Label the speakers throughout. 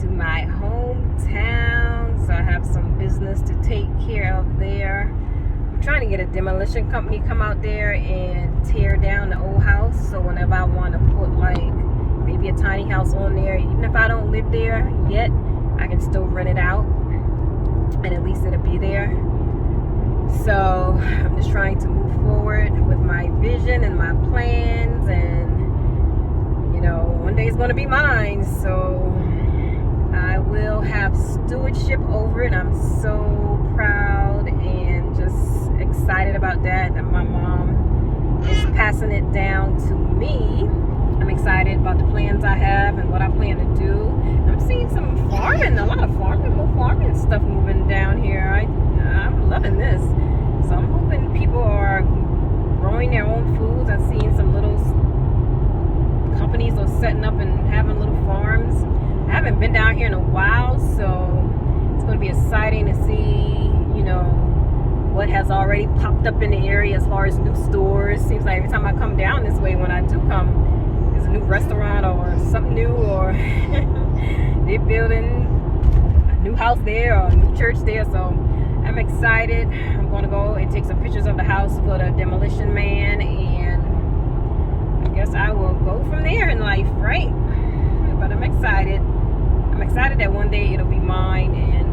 Speaker 1: to my hometown. So I have some business to take care of there. I'm trying to get a demolition company come out there and tear down the old house. So whenever I want to put like maybe a tiny house on there, even if I don't live there yet, I can still rent it out and at least it'll be there. So I'm just trying to move forward with my vision and my plans, and one day it's going to be mine. So I will have stewardship over it. I'm so proud and just excited about that my mom is passing it down to me. I'm excited about the plans I have and what I plan to do. I'm seeing some farming, a lot of more farming stuff moving down here. I'm loving this. So I'm hoping people are growing their own foods. I'm seeing some little companies are setting up and having little farms. I haven't been down here in a while, so it's going to be exciting to see, what has already popped up in the area as far as new stores. Seems like every time I come down this way, when I do come, there's a new restaurant or something new, or they're building a new house there or a new church there. So I'm excited. I'm going to go and take some pictures of the house for the demolition man, and I guess I will go from there in life, right? But I'm excited. I'm excited that one day it'll be mine, and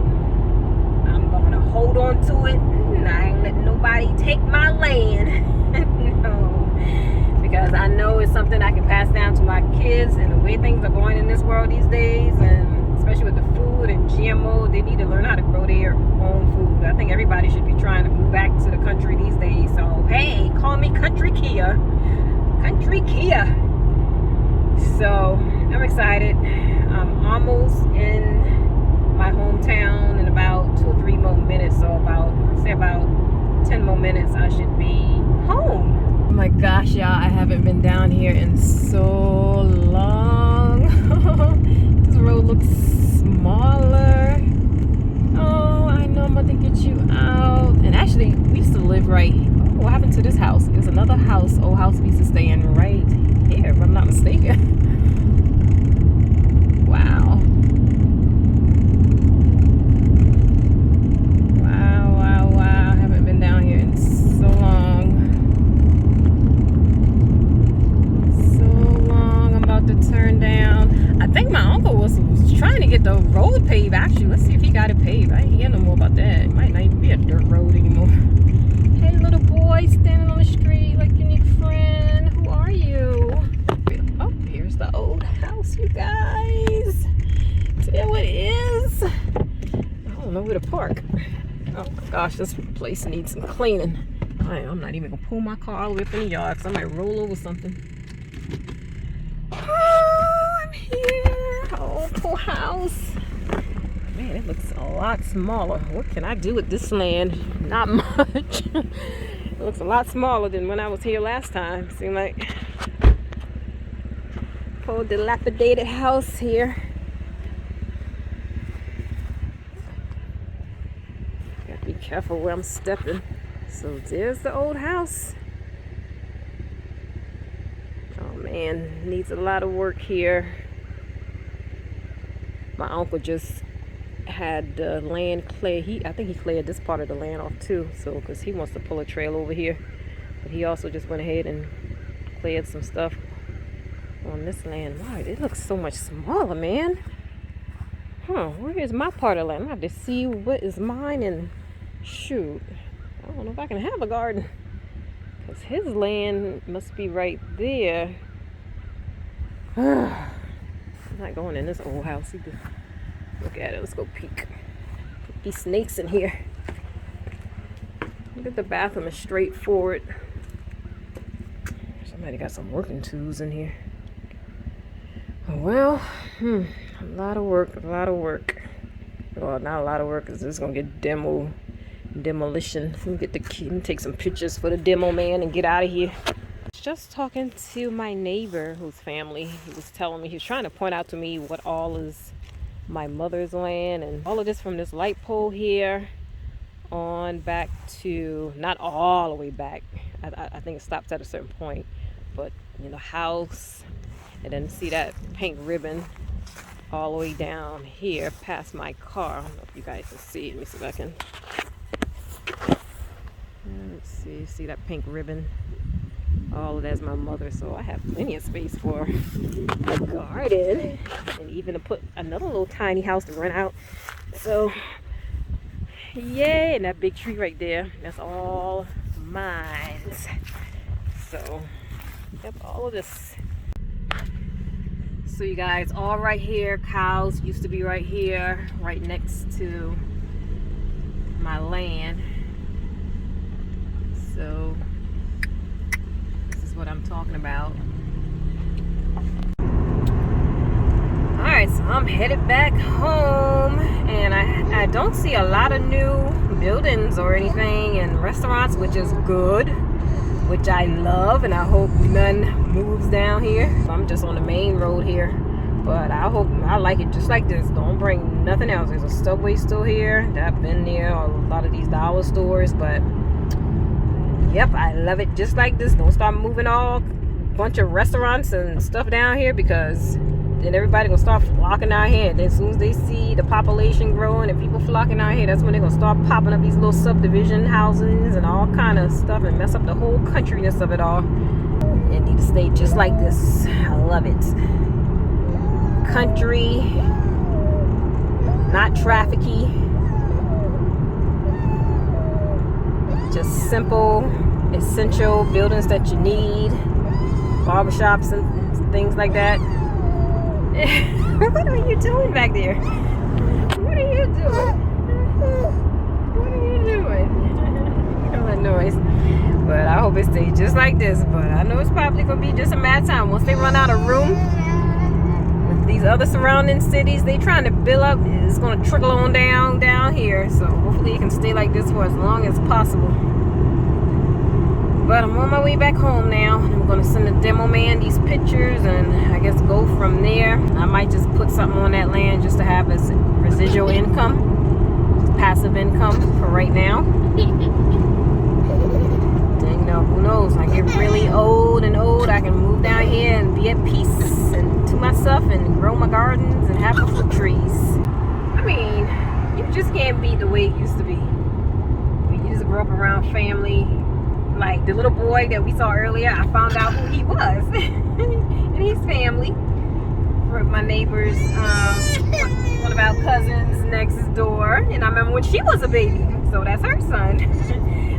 Speaker 1: I'm going to hold on to it. I ain't letting nobody take my land. No. Because I know it's something I can pass down to my kids, and the way things are going in this world these days, and especially with the food and GMO, they need to learn how to grow their own food. I think everybody should be trying to move back to the country these days. So, hey, call me Country Kia. Country Kia. So I'm excited. I'm almost in my hometown in about 2 or 3 more minutes. So about 10 more minutes I should be home. Oh my gosh, y'all, I haven't been down here in so long. This road looks smaller. Oh, I know I'm about to get you out. And actually, we used to live right. What happened to this house? It was another house, old house we used to stay in right here, if I'm not mistaken. Wow. Wow. I haven't been down here in so long. I'm about to turn down. I think my uncle was trying to get the road paved. Actually, let's see if he got it paved. I ain't hear no more about that. It might not even be a dirt road anymore. Hey, little boy, standing on the street like you need a friend. Who are you? Oh, here's the old house, you guys. See what it is? I don't know where to park. Oh my gosh, this place needs some cleaning. I'm not even gonna pull my car all the way up in the yard because I might roll over something. Oh, I'm here. Oh, poor house. Man, it looks a lot smaller. What can I do with this land? Not much. It looks a lot smaller than when I was here last time. Seemed like poor dilapidated house here. Gotta be careful where I'm stepping. So there's the old house. Oh man, needs a lot of work here. My uncle just had the land cleared. I think he cleared this part of the land off too, so because he wants to pull a trail over here, but he also just went ahead and cleared some stuff on this land. Wow, it looks so much smaller, man. Where is my part of land? I have to see what is mine, and shoot, I don't know if I can have a garden because his land must be right there. I'm not going in this old house either. Look at it. Let's go peek. These snakes in here. Look at the bathroom. Is straightforward. Somebody got some working tools in here. Well, a lot of work. Well, not a lot of work because this is gonna get demolition. Let me get the key. Let me take some pictures for the demo man and get out of here. Just talking to my neighbor whose family, he was telling me, he was trying to point out to me what all is my mother's land, and all of this from this light pole here on back to, not all the way back, I think it stops at a certain point, but house, and then see that pink ribbon all the way down here past my car. I don't know if you guys can see. Let me see if I can. Let's see that pink ribbon? All of that's my mother, so I have plenty of space for a garden and even to put another little tiny house to rent out. So, yay! And that big tree right there, that's all mine. So, yep, all of this. So you guys, all right here, cows used to be right here, right next to my land. So this is what I'm talking about. Alright, so I'm headed back home, and I don't see a lot of new buildings or anything and restaurants, which is good, which I love, and I hope none moves down here. I'm just on the main road here, but I like it just like this. Don't bring nothing else. There's a Subway still here. I've been near a lot of these dollar stores, but yep, I love it just like this. Don't start moving all bunch of restaurants and stuff down here, because then everybody gonna start flocking out here. And then as soon as they see the population growing and people flocking out here, that's when they're gonna start popping up these little subdivision houses and all kind of stuff and mess up the whole countryness of it all. It need to stay just like this. I love it. Country, not trafficky. Just simple, essential buildings that you need, barbershops and things like that. What are you doing back there? What are you doing? What are you doing? You know that noise. But I hope it stays just like this. But I know it's probably going to be just a matter of time. Once they run out of room, with these other surrounding cities they trying to build up, it's going to trickle on down here. So hopefully it can stay like this for as long as possible. But I'm on my way back home now. I'm going to send the demo man these pictures and I guess go from there. I might just put something on that land just to have as residual income, passive income for right now. Then, you know, who knows? I get really old, I can move down here and be at peace and to myself and grow my gardens and have my fruit trees. I mean, you just can't beat the way it used to be. We used to grow up around family. Like the little boy that we saw earlier, I found out who he was and his family. For my neighbors, one of our cousins next door, and I remember when she was a baby, so that's her son.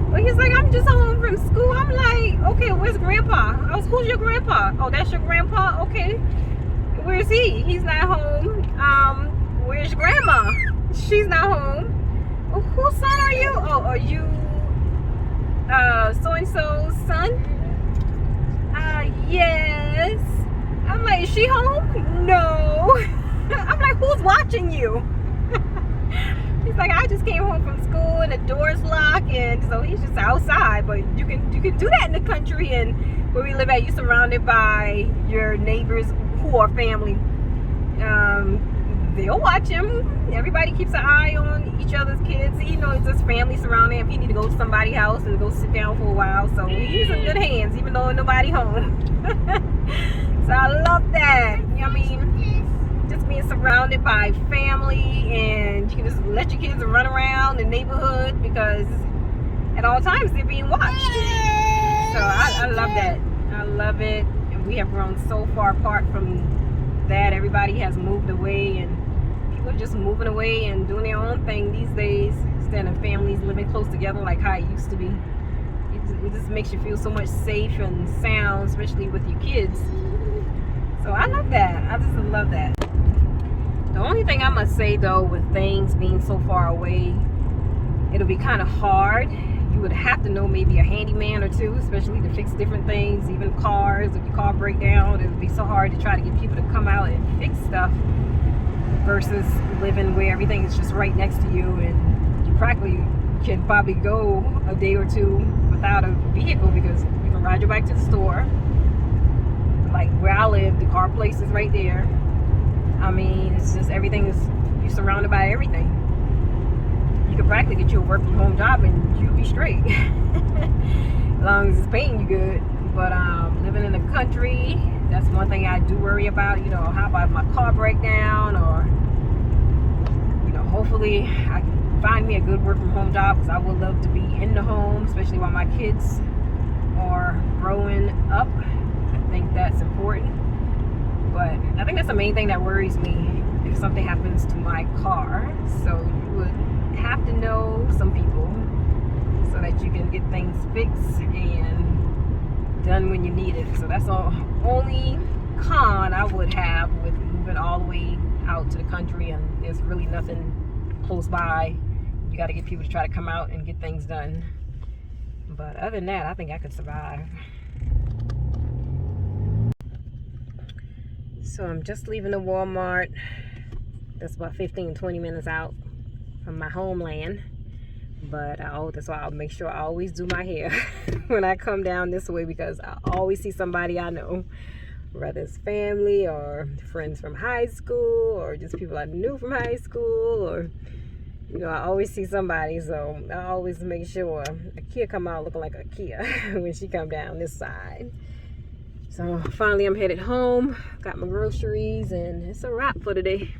Speaker 1: But he's like, I'm just home from school. I'm like, okay, where's grandpa? I was, who's your grandpa? Oh, that's your grandpa? Okay, where's he? He's not home. Where's grandma? She's not home. Oh, whose son are you? Oh, are you so-and-so's son? Yes. I'm like, is she home? No. I'm like, who's watching you? He's like, I just came home from school and the door's locked, and so he's just outside. But you can do that in the country, and where we live at, you're surrounded by your neighbors who are family. They'll watch him. Everybody keeps an eye on each other's kids. You know, it's just family surrounding him. He need to go to somebody's house and go sit down for a while. So he's in good hands, even though nobody home. So I love that. You know what I mean? Just being surrounded by family, and you can just let your kids run around the neighborhood because at all times they're being watched. So I love that. I love it. And we have grown so far apart from that. Everybody has moved away, and people are just moving away and doing their own thing these days instead of families living close together like how it used to be. It just makes you feel so much safe and sound, especially with your kids. So I love that. I just love that. The only thing I must say though, with things being so far away, it'll be kind of hard. You would have to know maybe a handyman or two, especially to fix different things, even cars. If your car break down, it would be so hard to try to get people to come out and fix stuff versus living where everything is just right next to you, and you practically can probably go a day or two without a vehicle because you can ride your bike to the store. Like where I live, the car place is right there. I mean, it's just everything is, you're surrounded by everything. You could practically get you a work from home job and you'll be straight. As long as it's paying you good. But living in the country, that's one thing I do worry about. You know, how about if my car break down, or hopefully I can find me a good work from home job, because I would love to be in the home, especially while my kids are growing up. I think that's important. But I think that's the main thing that worries me, if something happens to my car. So you would have to know some people so that you can get things fixed and done when you need it. So that's the only con I would have with moving all the way out to the country, and there's really nothing close by. You got to get people to try to come out and get things done. But other than that, I think I could survive. So I'm just leaving the Walmart. That's about 15-20 minutes out from my homeland. But that's why I'll make sure I always do my hair when I come down this way, because I always see somebody I know, whether it's family or friends from high school or just people I knew from high school, or I always see somebody. So I always make sure a Kia come out looking like a Kia when she come down this side. So finally I'm headed home, got my groceries, and it's a wrap for today.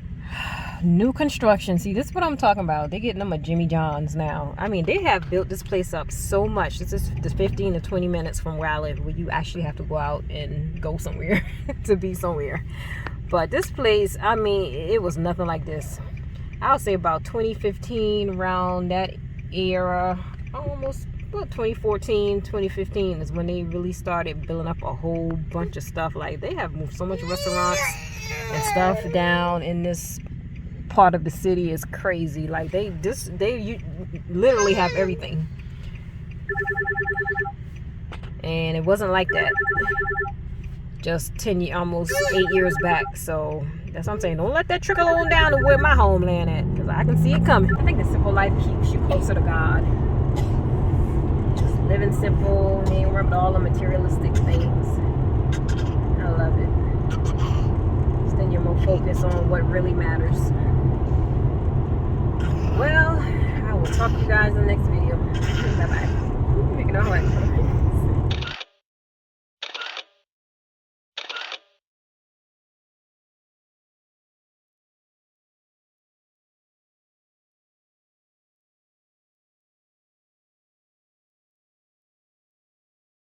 Speaker 1: New construction. See, this is what I'm talking about. They're getting them a Jimmy John's now. I mean, they have built this place up so much. This is just 15 to 20 minutes from where I live, where you actually have to go out and go somewhere to be somewhere. But this place, I mean, it was nothing like this. I would say about 2015, around that era, almost about 2014, 2015 is when they really started building up a whole bunch of stuff. Like, they have moved so much restaurants and stuff down in this part of the city. Is crazy. Like, you literally have everything, and it wasn't like that just 10 almost 8 years back. So that's what I'm saying. Don't let that trickle on down to where my homeland at, because I can see it coming. I think the simple life keeps you closer to God. Just living simple, and ain't worried about all the materialistic things. I love it. Then you're more focused on what really matters. Well, I will talk to you guys in the next video. Bye bye. Making a heart.